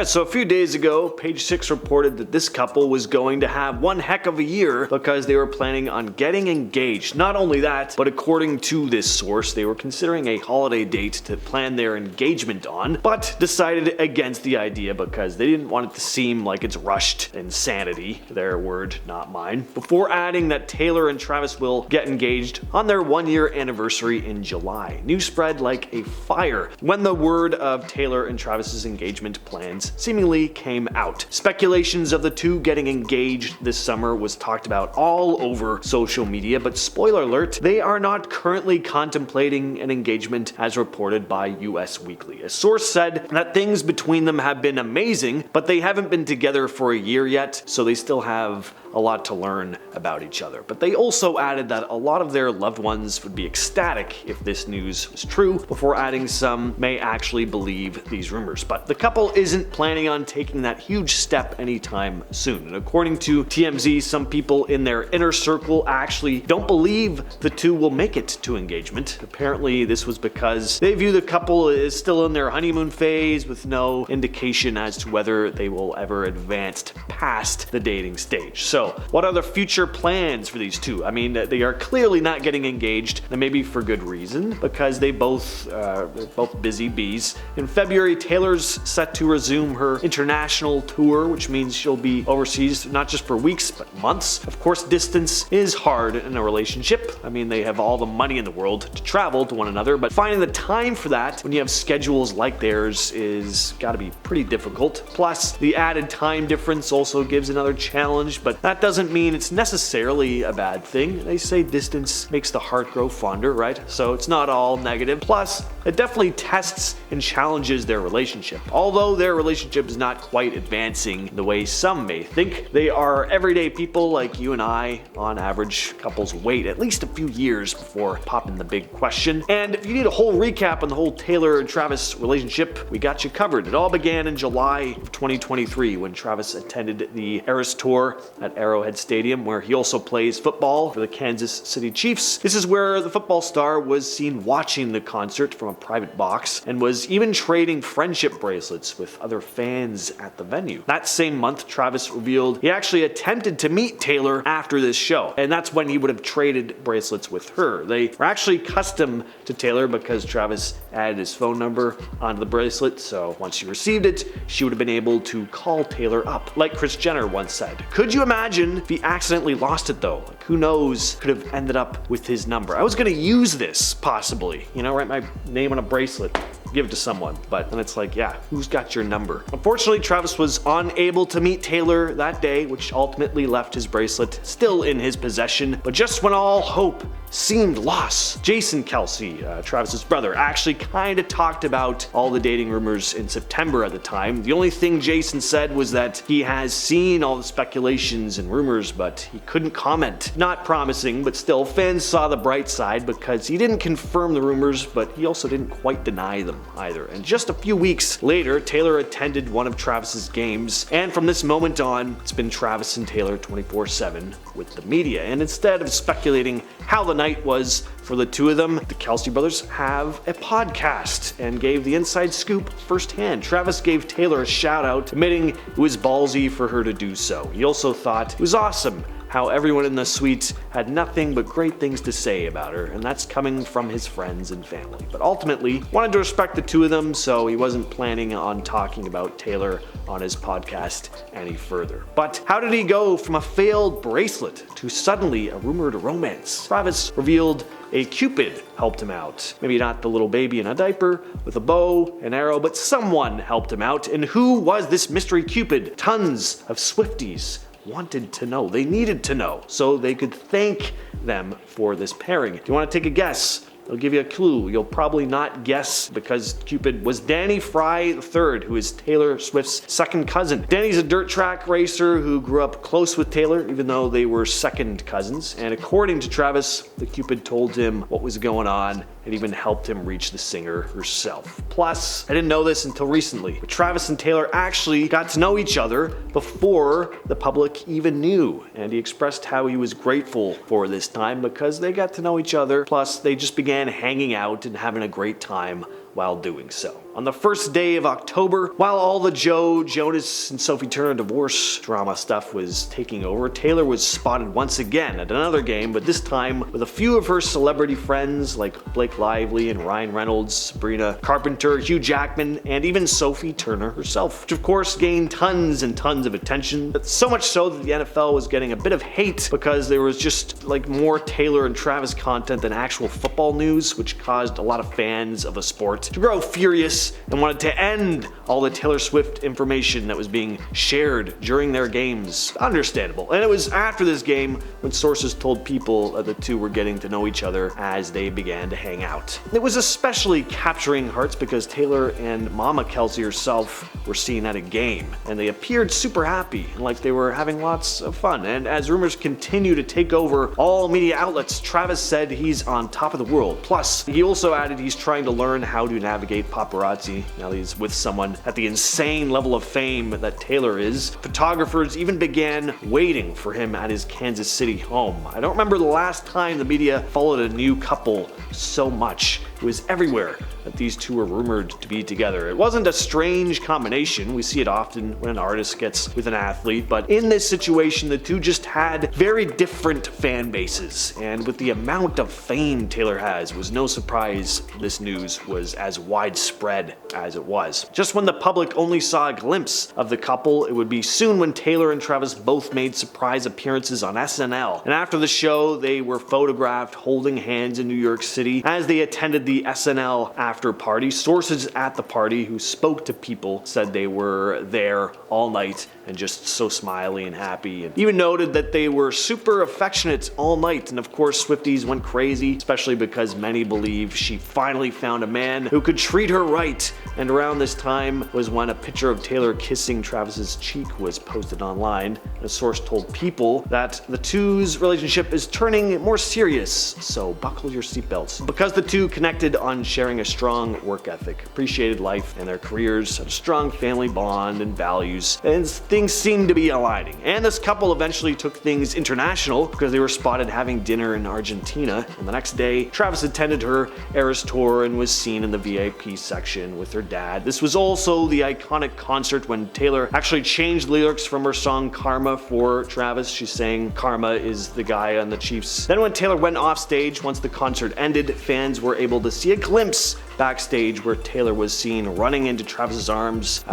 Alright, so a few days ago, Page 6 reported that this couple was going to have one heck of a year because they were planning on getting engaged. Not only that, but according to this source, they were considering a holiday date to plan their engagement on, but decided against the idea because they didn't want it to seem like it's rushed insanity, their word, not mine, before adding that Taylor and Travis will get engaged on their 1-year anniversary in July. News spread like a fire when the word of Taylor and Travis's engagement plans seemingly came out. Speculations of the two getting engaged this summer was talked about all over social media, but spoiler alert, they are not currently contemplating an engagement as reported by US Weekly. A source said that things between them have been amazing, but they haven't been together for a year yet, so they still have a lot to learn about each other. But they also added that a lot of their loved ones would be ecstatic if this news was true, before adding some may actually believe these rumors. But the couple isn't planning on taking that huge step anytime soon. And according to TMZ, some people in their inner circle actually don't believe the two will make it to engagement. Apparently this was because they view the couple as still in their honeymoon phase with no indication as to whether they will ever advance past the dating stage. So what are the future plans for these two? I mean, they are clearly not getting engaged, and maybe for good reason, because they're both busy bees. In February, Taylor's set to resume her international tour, which means she'll be overseas not just for weeks, but months. Of course, distance is hard in a relationship. I mean, they have all the money in the world to travel to one another, but finding the time for that when you have schedules like theirs is gotta be pretty difficult. Plus, the added time difference also gives another challenge, but that doesn't mean it's necessarily a bad thing. They say distance makes the heart grow fonder, right? So it's not all negative. Plus, it definitely tests and challenges their relationship. Although their relationship is not quite advancing the way some may think, they are everyday people like you and I. On average, couples wait at least a few years before popping the big question. And if you need a whole recap on the whole Taylor and Travis relationship, we got you covered. It all began in July of 2023 when Travis attended the Eras Tour at Arrowhead Stadium, where he also plays football for the Kansas City Chiefs. This is where the football star was seen watching the concert from a private box and was even trading friendship bracelets with other fans at the venue. That same month, Travis revealed he actually attempted to meet Taylor after this show, and that's when he would have traded bracelets with her. They were actually custom to Taylor because Travis added his phone number onto the bracelet, so once she received it, she would have been able to call Taylor up, like Kris Jenner once said. Could you imagine if he accidentally lost it though? Like, who knows, could have ended up with his number. I was gonna use this, possibly, write my name on a bracelet, give it to someone, but then it's like, yeah, who's got your number? Unfortunately, Travis was unable to meet Taylor that day, which ultimately left his bracelet still in his possession. But just when all hope seemed lost, Jason Kelce, Travis's brother, actually kind of talked about all the dating rumors in September at the time. The only thing Jason said was that he has seen all the speculations and rumors, but he couldn't comment. Not promising, but still, fans saw the bright side because he didn't confirm the rumors, but he also didn't quite deny them either. And just a few weeks later, Taylor attended one of Travis's games, and from this moment on, it's been Travis and Taylor 24/7 with the media. And instead of speculating how the night was for the two of them, the Kelce brothers have a podcast and gave the inside scoop firsthand. Travis gave Taylor a shout out, admitting it was ballsy for her to do so. He also thought it was awesome how everyone in the suite had nothing but great things to say about her, and that's coming from his friends and family. But ultimately, wanted to respect the two of them, so he wasn't planning on talking about Taylor on his podcast any further. But how did he go from a failed bracelet to suddenly a rumored romance? Travis revealed a Cupid helped him out. Maybe not the little baby in a diaper with a bow and arrow, but someone helped him out. And who was this mystery Cupid? Tons of Swifties wanted to know. They needed to know so they could thank them for this pairing. Do you want to take a guess? I'll give you a clue. You'll probably not guess because Cupid was Danny Fry III, who is Taylor Swift's second cousin. Danny's a dirt track racer who grew up close with Taylor, even though they were second cousins. And according to Travis, the Cupid told him what was going on and even helped him reach the singer herself. Plus, I didn't know this until recently, but Travis and Taylor actually got to know each other before the public even knew. And he expressed how he was grateful for this time because they got to know each other. Plus, they just began hanging out and having a great time while doing so. On the first day of October, while all the Joe, Jonas, and Sophie Turner divorce drama stuff was taking over, Taylor was spotted once again at another game, but this time with a few of her celebrity friends like Blake Lively and Ryan Reynolds, Sabrina Carpenter, Hugh Jackman, and even Sophie Turner herself, which of course gained tons and tons of attention. But so much so that the NFL was getting a bit of hate because there was just like more Taylor and Travis content than actual football news, which caused a lot of fans of the sport to grow furious and wanted to end all the Taylor Swift information that was being shared during their games. Understandable. And it was after this game when sources told people that the two were getting to know each other as they began to hang out. It was especially capturing hearts because Taylor and Mama Kelce herself were seen at a game, and they appeared super happy and like they were having lots of fun. And as rumors continue to take over all media outlets, Travis said he's on top of the world. Plus, he also added he's trying to learn how to navigate paparazzi now that he's with someone at the insane level of fame that Taylor is. Photographers even began waiting for him at his Kansas City home. I don't remember the last time the media followed a new couple so much. It was everywhere that these two were rumored to be together. It wasn't a strange combination. We see it often when an artist gets with an athlete, but in this situation, the two just had very different fan bases. And with the amount of fame Taylor has, it was no surprise this news was as widespread as it was. Just when the public only saw a glimpse of the couple, it would be soon when Taylor and Travis both made surprise appearances on SNL. And after the show, they were photographed holding hands in New York City as they attended the SNL after party. Sources at the party who spoke to people said they were there all night and just so smiley and happy, and even noted that they were super affectionate all night. And of course, Swifties went crazy, especially because many believe she finally found a man who could treat her right. And around this time was when a picture of Taylor kissing Travis's cheek was posted online. A source told People that the two's relationship is turning more serious, so buckle your seatbelts. Because the two connected on sharing a strong work ethic, appreciated life and their careers, a strong family bond and values, and things seemed to be aligning. And this couple eventually took things international because they were spotted having dinner in Argentina. And the next day, Travis attended her Eras tour and was seen in the VIP section with her dad. This was also the iconic concert when Taylor actually changed lyrics from her song Karma for Travis. She sang Karma is the guy on the Chiefs. Then when Taylor went off stage, once the concert ended, fans were able to see a glimpse backstage where Taylor was seen running into Travis's arms,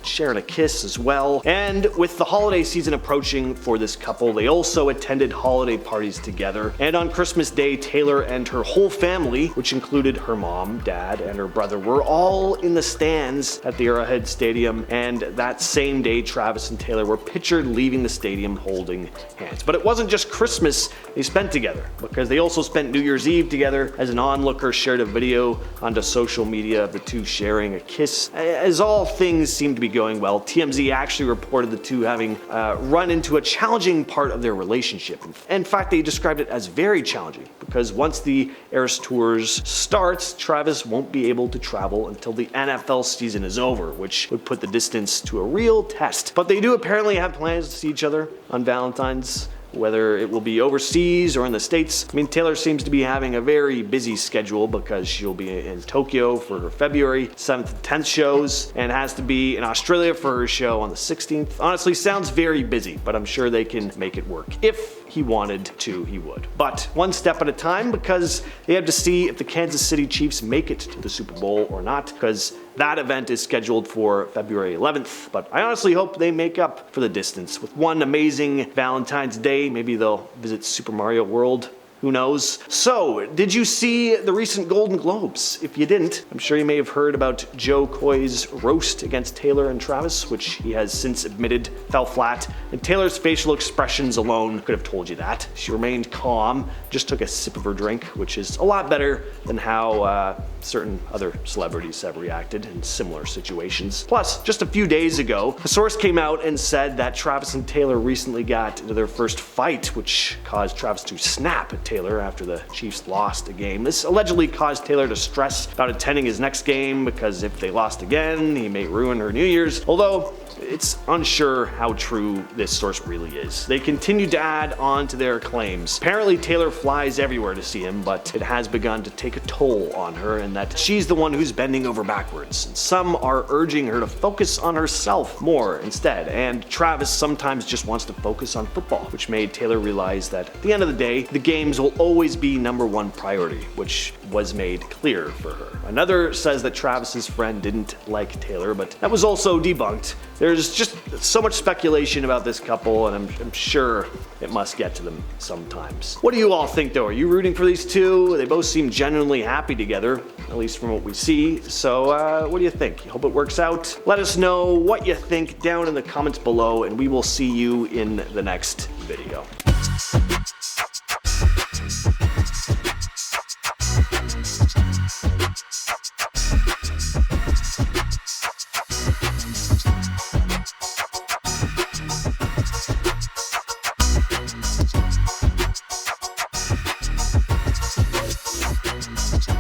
sharing a kiss as well. And with the holiday season approaching for this couple, they also attended holiday parties together. And on Christmas Day, Taylor and her whole family, which included her mom, dad, and her brother, were all in the stands at the Arrowhead Stadium. And that same day, Travis and Taylor were pictured leaving the stadium holding hands. But it wasn't just Christmas they spent together, because they also spent New Year's Eve together, as an onlooker shared a video onto social media of the two sharing a kiss. As all things seemed to be going well, TMZ actually reported the two having run into a challenging part of their relationship. In fact, they described it as very challenging, because once the Eras tours starts, Travis won't be able to travel until the NFL season is over, which would put the distance to a real test. But they do apparently have plans to see each other on Valentine's, whether it will be overseas or in the States. I mean, Taylor seems to be having a very busy schedule because she'll be in Tokyo for her February 7th and 10th shows, and has to be in Australia for her show on the 16th. Honestly, sounds very busy, but I'm sure they can make it work. If he wanted to, he would. But one step at a time, because they have to see if the Kansas City Chiefs make it to the Super Bowl or not, because that event is scheduled for February 11th. But I honestly hope they make up for the distance with one amazing Valentine's Day. Maybe they'll visit Super Mario World. Who knows? So, did you see the recent Golden Globes? If you didn't, I'm sure you may have heard about Joe Coy's roast against Taylor and Travis, which he has since admitted fell flat. And Taylor's facial expressions alone could have told you that. She remained calm, just took a sip of her drink, which is a lot better than how certain other celebrities have reacted in similar situations. Plus, just a few days ago, a source came out and said that Travis and Taylor recently got into their first fight, which caused Travis to snap at Taylor after the Chiefs lost a game. This allegedly caused Taylor to stress about attending his next game, because if they lost again, he may ruin her New Year's. Although, it's unsure how true this source really is. They continue to add on to their claims. Apparently Taylor flies everywhere to see him, but it has begun to take a toll on her, and that she's the one who's bending over backwards. And some are urging her to focus on herself more instead, and Travis sometimes just wants to focus on football, which made Taylor realize that at the end of the day, the games will always be #1 priority, which was made clear for her. Another says that Travis's friend didn't like Taylor, but that was also debunked. There's just so much speculation about this couple, and I'm sure it must get to them sometimes. What do you all think though? Are you rooting for these two? They both seem genuinely happy together, at least from what we see. So what do you think? Hope it works out. Let us know what you think down in the comments below, and we will see you in the next video.